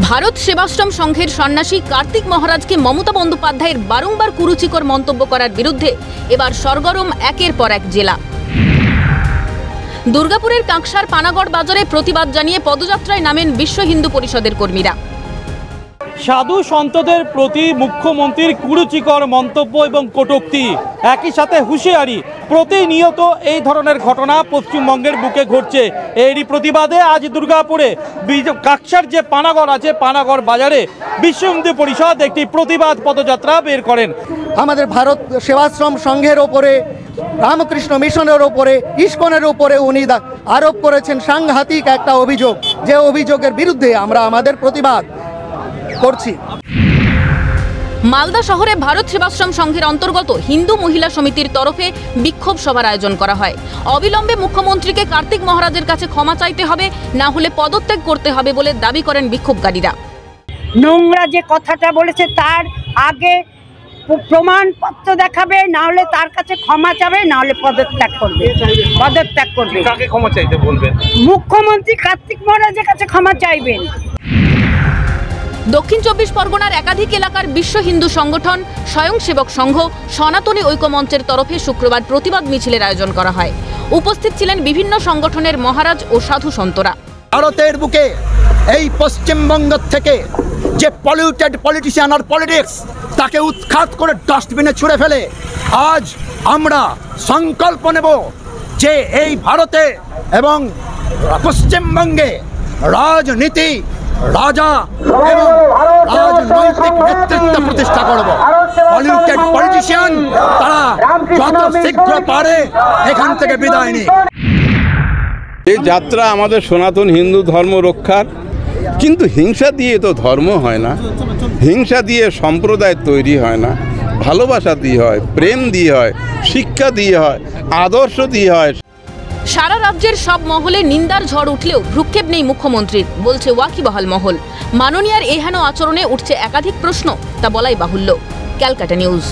ভারত সেবাশ্রম সংঘের সন্ন্যাসী কার্তিক মহারাজকে মমতা বন্দ্যোপাধ্যায়ের বারংবার কুরুচিকর মন্তব্য করার বিরুদ্ধে এবার সরগরম একের পর এক জেলা। দুর্গাপুরের কাঁকসার পানাগড় বাজারে প্রতিবাদ জানিয়ে পদযাত্রায় নামেন বিশ্ব হিন্দু পরিষদের কর্মীরা। সাধু সন্তদের প্রতি মুখ্যমন্ত্রীর কুরুচিকর মন্তব্য এবং কটূক্তি, একই সাথে হুঁশিয়ারি। প্রতিনিয়ত এই ধরনের ঘটনা পশ্চিমবঙ্গের বুকে ঘটছে। এরই প্রতিবাদে আজ দুর্গাপুরে কাঁকসার যে পানাগড় আছে, পানাগড় বাজারে বিশ্ব হিন্দু পরিষদ একটি প্রতিবাদ পদযাত্রা বের করেন। আমাদের ভারত সেবাশ্রম সংঘের ওপরে, রামকৃষ্ণ মিশনের ওপরে, ইস্কনের উপরে উনি আরোপ করেছেন সাংঘাতিক একটা অভিযোগ, যে অভিযোগের বিরুদ্ধে আমরা আমাদের প্রতিবাদ করছি। মালদা শহরে ভারত সেবাশ্রম সংঘের অন্তর্গত হিন্দু মহিলা সমিতির তরফে বিক্ষোভ সভার আয়োজন করা হয়। অবিলম্বে মুখ্যমন্ত্রীকে কার্তিক মহারাজের কাছে ক্ষমা চাইতে হবে, না হলে পদত্যাগ করতে হবে বলে দাবি করেন বিক্ষোভকারীরা। নোংরা যে কথাটা বলেছে তার আগে প্রমাণপত্র দেখাবে, না হলে তার কাছে ক্ষমা চাবে, না হলে পদত্যাগ করবে। কাকে ক্ষমা চাইতে বলবেন? মুখ্যমন্ত্রী কার্তিক মহারাজের কাছে ক্ষমা চাইবেন। দক্ষিণ চব্বিশ পরগনার একাধিক এলাকার বিশ্ব হিন্দু সংগঠন, স্বয়ংসেবক সংঘ, সনাতনী ঐক্যমঞ্চের তরফে শুক্রবার প্রতিবাদ মিছিলের আয়োজন করা হয়। উপস্থিত ছিলেন বিভিন্ন সংগঠনের মহারাজ ও সাধু সন্তরা। ভারতের বুকে এই পশ্চিমবঙ্গ থেকে যে পলিউটেড পলিটিশিয়ান আর পলিটিক্স, তাকে উৎখাত করে ডাস্টবিনে ছুঁড়ে ফেলে আজ আমরা সংকল্প নেব যে এই ভারতে এবং পশ্চিমবঙ্গে রাজনীতি, রাজা এবং রাজনৈতিক নেতৃত্ব প্রতিষ্ঠা করব। পলিউটেড পলিটিশিয়ান তারা যত শীঘ্র পারে এখান থেকে বিদায় নিক। এই যাত্রা আমাদের সনাতন হিন্দু ধর্ম রক্ষার, কিন্তু হিংসা দিয়ে তো ধর্ম হয় না, হিংসা দিয়ে সম্প্রদায় তৈরি হয় না। ভালোবাসা দিয়ে হয়, প্রেম দিয়ে হয়, শিক্ষা দিয়ে হয়, আদর্শ দিয়ে হয়। সারা রাজ্যের সব মহলে নিন্দার ঝড় উঠলেও ভ্রুক্ষেপ নেই মুখ্যমন্ত্রীর, বলছে ওয়াকিবহাল মহল। মাননীয়ার এহেন আচরণে উঠছে একাধিক প্রশ্ন, তা বলাই বাহুল্য। ক্যালকাটা নিউজ।